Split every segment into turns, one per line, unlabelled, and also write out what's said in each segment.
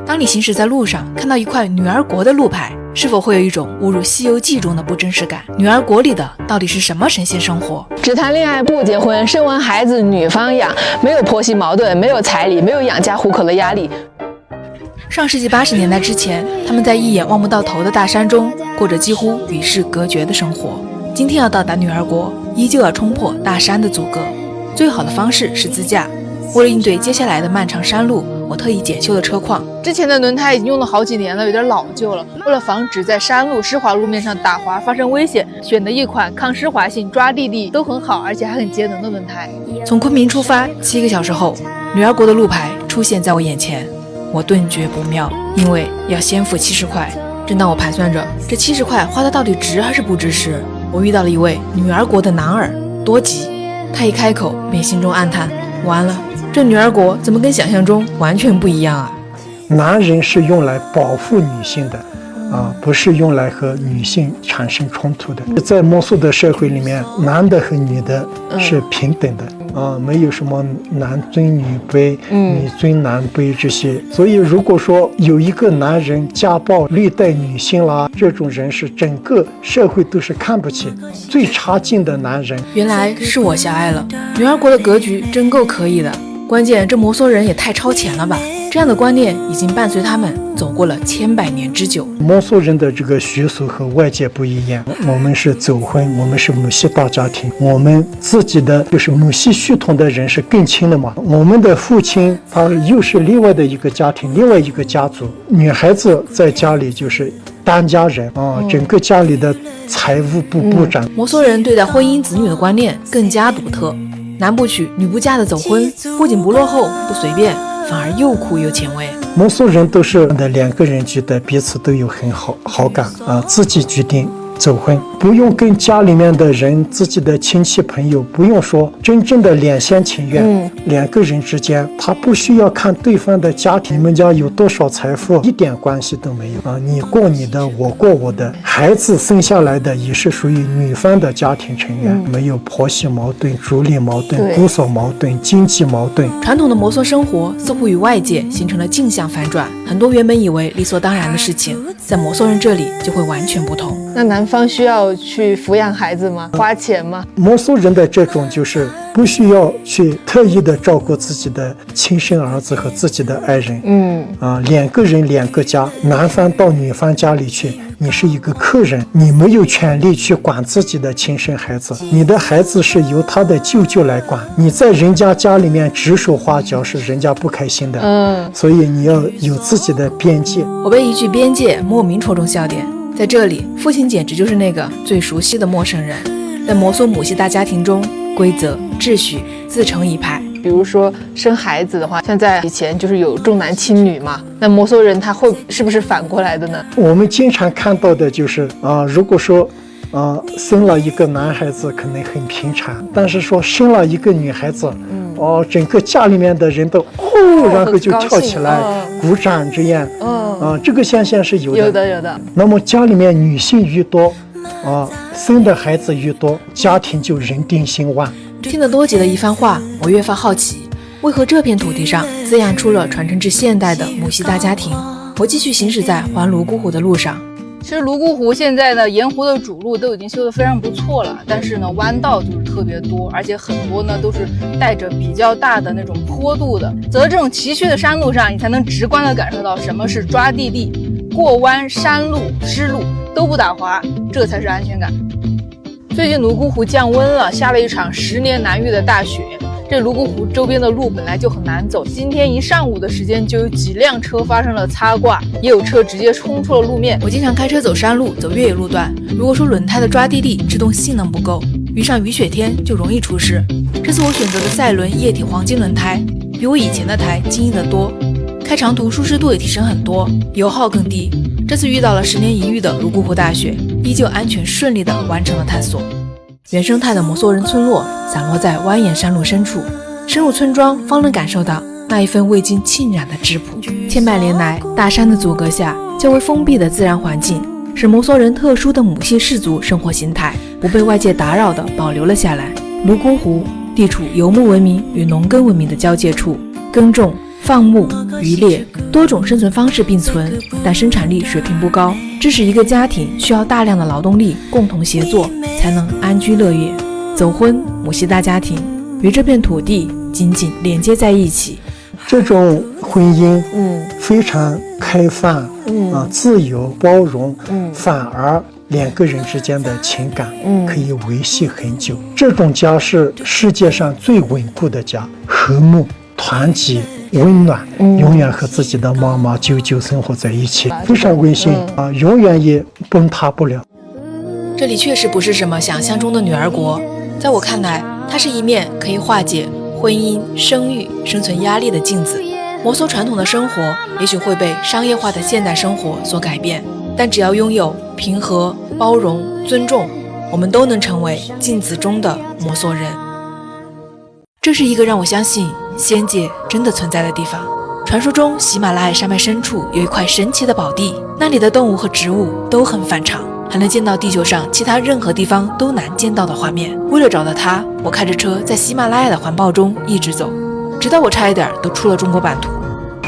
当你行驶在路上，看到一块女儿国的路牌，是否会有一种误入《西游记》中的不真实感？女儿国里的到底是什么神仙生活？
只谈恋爱不结婚，生完孩子女方养，没有婆媳矛盾，没有彩礼，没有养家糊口的压力。
上世纪80年代之前，他们在一眼望不到头的大山中，过着几乎与世隔绝的生活。今天要到达女儿国，依旧要冲破大山的阻隔。最好的方式是自驾。为了应对接下来的漫长山路，我特意检修了车况。
之前的轮胎已经用了好几年了，有点老旧了。为了防止在山路湿滑路面上打滑发生危险，选的一款抗湿滑性、抓地力都很好，而且还很节能的轮胎。
从昆明出发，7个小时后，女儿国的路牌出现在我眼前，我顿觉不妙，因为要先付70块。正当我盘算着这70块花的到底值还是不值时，我遇到了一位女儿国的男儿多吉。他一开口便心中暗叹，完了，这女儿国怎么跟想象中完全不一样啊？
男人是用来保护女性的不是用来和女性产生冲突的。在摩梭的社会里面，男的和女的是平等的没有什么男尊女卑、女尊男卑这些。所以如果说有一个男人家暴虐待女性啦，这种人是整个社会都是看不起，最差劲的男人。
原来是我狭隘了，女儿国的格局真够可以的，关键这摩梭人也太超前了吧。这样的观念已经伴随他们走过了千百年之久。
摩梭人的这个习俗和外界不一样，我们是走婚，我们是母系大家庭，我们自己的就是母系血统的人是更亲的嘛。我们的父亲他又是另外的一个家庭，另外一个家族。女孩子在家里就是当家人整个家里的财务部长。
摩梭人对待婚姻子女的观念更加独特，男不娶女不嫁的走婚，不仅不落后不随便，反而又酷又前卫。
摩梭人都是2个人觉得彼此都有很好感自己决定走婚，不用跟家里面的人、自己的亲戚朋友，不用说真正的两厢情愿。2个人之间，他不需要看对方的家庭，你们家有多少财富，一点关系都没有你过你的，我过我的。孩子生下来的也是属于女方的家庭成员，没有婆媳矛盾、妯娌矛盾、姑嫂矛盾、经济矛盾。
传统的摩梭生活似乎与外界形成了镜像反转，很多原本以为理所当然的事情，在摩梭人这里就会完全不同。
那男方需要去抚养孩子吗？花钱吗？
摩梭人的这种就是不需要去特意的照顾自己的亲生儿子和自己的爱人。2个人2个家，男方到女方家里去，你是一个客人，你没有权利去管自己的亲生孩子，你的孩子是由他的舅舅来管。你在人家家里面指手画脚是人家不开心的。所以你要有自己的边界。
我被一句边界莫名戳中笑点。在这里，父亲简直就是那个最熟悉的陌生人。在摩梭母系大家庭中，规则秩序自成一派。
比如说生孩子的话，像在以前就是有重男轻女嘛，那摩梭人他是不是反过来的呢？
我们经常看到的就是如果说生了一个男孩子可能很平常，但是说生了一个女孩子整个家里面的人都然后就跳起来鼓掌这样这个现象是有的。那么家里面女性越多生的孩子越多，家庭就人丁兴旺。
听了多吉的一番话，我越发好奇，为何这片土地上滋养出了传承至现代的母系大家庭？我继续行驶在环泸沽湖的路上。
其实泸沽湖现在呢，沿湖的主路都已经修得非常不错了，但是呢，弯道就是特别多，而且很多呢都是带着比较大的那种坡度的。走在这种崎岖的山路上，你才能直观的感受到什么是抓地力，过弯、山路、湿路都不打滑，这才是安全感。最近泸沽湖降温了，下了一场10年难遇的大雪。这泸沽湖周边的路本来就很难走，今天一上午的时间就有几辆车发生了擦挂，也有车直接冲出了路面。
我经常开车走山路、走越野路段，如果说轮胎的抓地力、制动性能不够，遇上雨雪天就容易出事。这次我选择的赛伦液体黄金轮胎，比我以前的胎坚硬得多，开长途舒适度也提升很多，油耗更低。这次遇到了10年一遇的泸沽湖大雪，依旧安全顺利地完成了探索。原生态的摩梭人村落散落在蜿蜒山路深处，深入村庄方能感受到那一份未经浸染的质朴。千百年来，大山的阻隔下，较为封闭的自然环境使摩梭人特殊的母系氏族生活形态不被外界打扰地保留了下来。泸沽湖地处游牧文明与农耕文明的交界处，耕种、放牧、渔猎，多种生存方式并存，但生产力水平不高，致使一个家庭需要大量的劳动力共同协作才能安居乐业。走婚、母系大家庭与这片土地紧紧连接在一起。
这种婚姻非常开放，自由包容，反而两个人之间的情感可以维系很久。这种家是世界上最稳固的家，和睦、团结、温暖，永远和自己的妈妈、舅舅生活在一起，非常温馨永远也崩塌不了。
这里确实不是什么想象中的女儿国，在我看来，它是一面可以化解婚姻、生育、生存压力的镜子。摩梭传统的生活也许会被商业化的现代生活所改变，但只要拥有平和、包容、尊重，我们都能成为镜子中的摩梭人。这是一个让我相信仙界真的存在的地方。传说中喜马拉雅山脉深处有一块神奇的宝地，那里的动物和植物都很反常，还能见到地球上其他任何地方都难见到的画面。为了找到它，我开着车在喜马拉雅的环抱中一直走，直到我差一点都出了中国版图。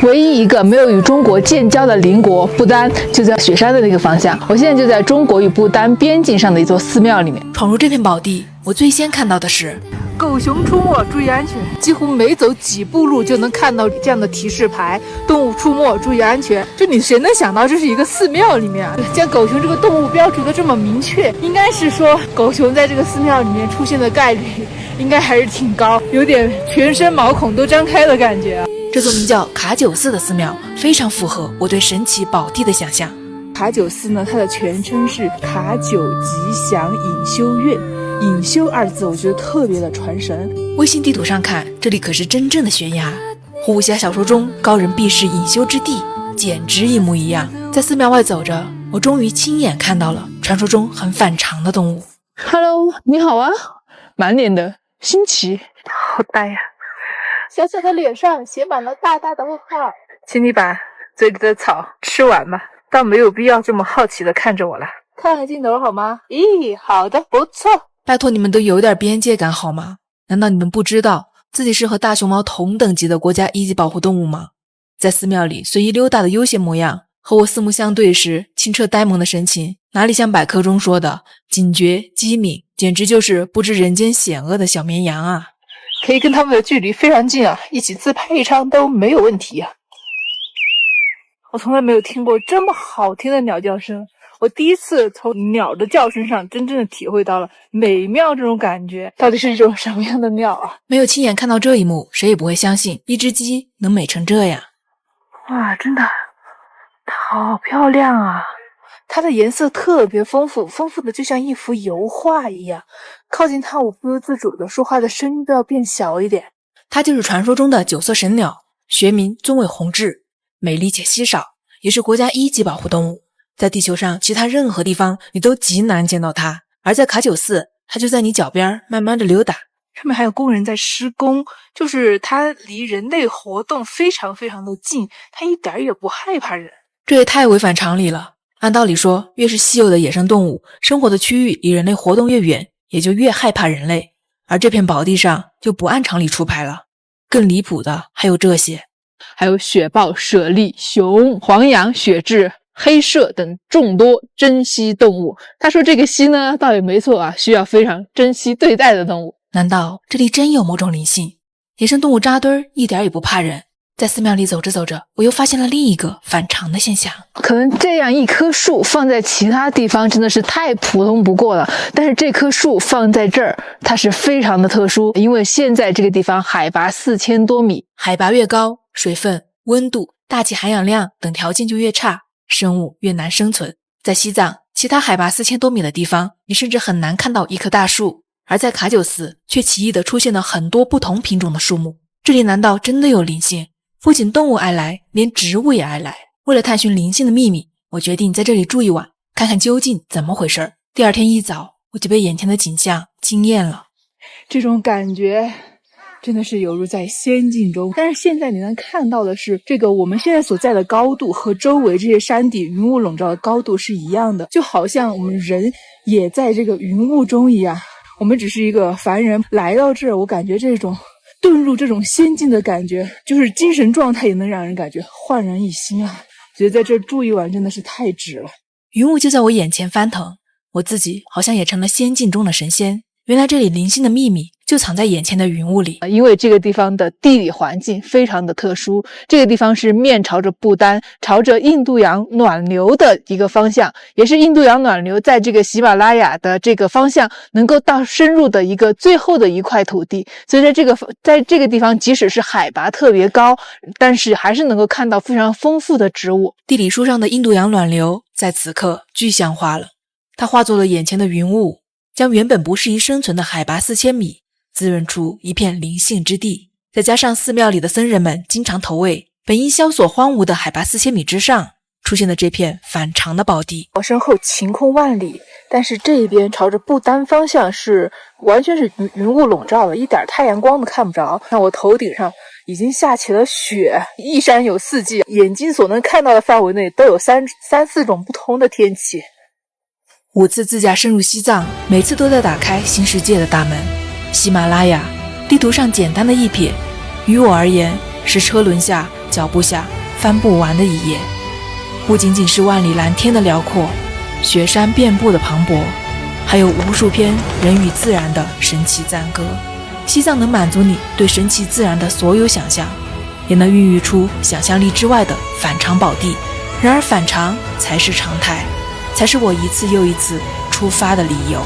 唯一一个没有与中国建交的邻国不丹就在雪山的那个方向。我现在就在中国与不丹边境上的一座寺庙里面。
闯入这片宝地，我最先看到的是
狗熊出没，注意安全。几乎每走几步路就能看到这样的提示牌，动物出没，注意安全。就你谁能想到这是一个寺庙里面啊，将狗熊这个动物标注的这么明确，应该是说狗熊在这个寺庙里面出现的概率应该还是挺高，有点全身毛孔都张开的感觉啊。
这座名叫卡九寺的寺庙非常符合我对神奇宝地的想象。
卡九寺呢，它的全称是卡九吉祥隐修院。隐修二字我觉得特别的传神。
微信地图上看，这里可是真正的悬崖，和武侠小说中高人避世隐修之地简直一模一样。在寺庙外走着，我终于亲眼看到了传说中很反常的动物。
Hello， 你好啊，满脸的新奇。
好呆呀，
小小的脸上写满了大大的问号。
请你把嘴里的草吃完吧，倒没有必要这么好奇的看着我了。
看看镜头好吗？咦，好的，不错。
拜托你们都有点边界感好吗？难道你们不知道自己是和大熊猫同等级的国家一级保护动物吗？在寺庙里随意溜达的悠闲模样，和我四目相对时清澈呆萌的神情，哪里像百科中说的警觉机敏，简直就是不知人间险恶的小绵羊啊！
可以跟他们的距离非常近啊，一起自拍一张都没有问题啊。我从来没有听过这么好听的鸟叫声，我第一次从鸟的叫声上真正的体会到了美妙这种感觉，到底是一种什么样的鸟啊？
没有亲眼看到这一幕，谁也不会相信一只鸡能美成这样。
哇，真的好漂亮啊！它的颜色特别丰富，丰富的就像一幅油画一样。靠近它，我不由自主的说话的声音都要变小一点。
它就是传说中的九色神鸟，学名棕尾红雉，美丽且稀少，也是国家一级保护动物。在地球上其他任何地方你都极难见到它，而在卡九寺，它就在你脚边慢慢的溜达。
上面还有工人在施工，就是它离人类活动非常非常的近，它一点也不害怕人。
这也太违反常理了。按道理说，越是稀有的野生动物，生活的区域离人类活动越远，也就越害怕人类。而这片宝地上就不按常理出牌了。更离谱的还有这些，
还有雪豹、猞猁、熊、黄羊、雪雉、黑麝等众多珍稀动物。他说这个稀呢，倒也没错啊，需要非常珍惜对待的动物。
难道这里真有某种灵性？野生动物扎堆儿，一点也不怕人。在寺庙里走着走着，我又发现了另一个反常的现象。
可能这样一棵树放在其他地方真的是太普通不过了，但是这棵树放在这儿，它是非常的特殊，因为现在这个地方海拔4000多米，
海拔越高，水分、温度、大气含氧量等条件就越差，生物越难生存。在西藏，其他海拔4000多米的地方，你甚至很难看到一棵大树，而在卡九寺却奇异地出现了很多不同品种的树木。这里难道真的有灵性？不仅动物爱来，连植物也爱来。为了探寻灵性的秘密，我决定在这里住一晚，看看究竟怎么回事。第二天一早，我就被眼前的景象惊艳了。
这种感觉真的是犹如在仙境中。但是现在你能看到的是，这个我们现在所在的高度和周围这些山地云雾笼罩的高度是一样的，就好像我们人也在这个云雾中一样。我们只是一个凡人来到这儿，我感觉这种
遁入这种仙境的感觉，就是精神状态也能让人感觉焕然一新啊！觉得在这住一晚真的是太值了。
云雾就在我眼前翻腾，我自己好像也成了仙境中的神仙。原来这里灵性的秘密就藏在眼前的云雾里。
因为这个地方的地理环境非常的特殊，这个地方是面朝着不丹，朝着印度洋暖流的一个方向，也是印度洋暖流在这个喜马拉雅的这个方向能够到深入的一个最后的一块土地。所以在这个地方，即使是海拔特别高，但是还是能够看到非常丰富的植物。
地理书上的印度洋暖流在此刻具象化了，它化作了眼前的云雾，将原本不适宜生存的海拔4000米滋润出一片灵性之地。再加上寺庙里的僧人们经常投喂，本应萧索荒芜的海拔4000米之上出现的这片反常的宝地。
我身后晴空万里，但是这一边朝着不丹方向是完全是云雾笼罩了，一点太阳光都看不着。看我头顶上已经下起了雪，一山有4季，眼睛所能看到的范围内都有三四种不同的天气。
5次自驾深入西藏，每次都在打开新世界的大门。喜马拉雅，地图上简单的一瞥，于我而言是车轮下、脚步下翻不完的一页。不仅仅是万里蓝天的辽阔，雪山遍布的磅礴，还有无数篇人与自然的神奇赞歌。西藏能满足你对神奇自然的所有想象，也能孕育出想象力之外的反常宝地。然而反常才是常态，才是我一次又一次出发的理由。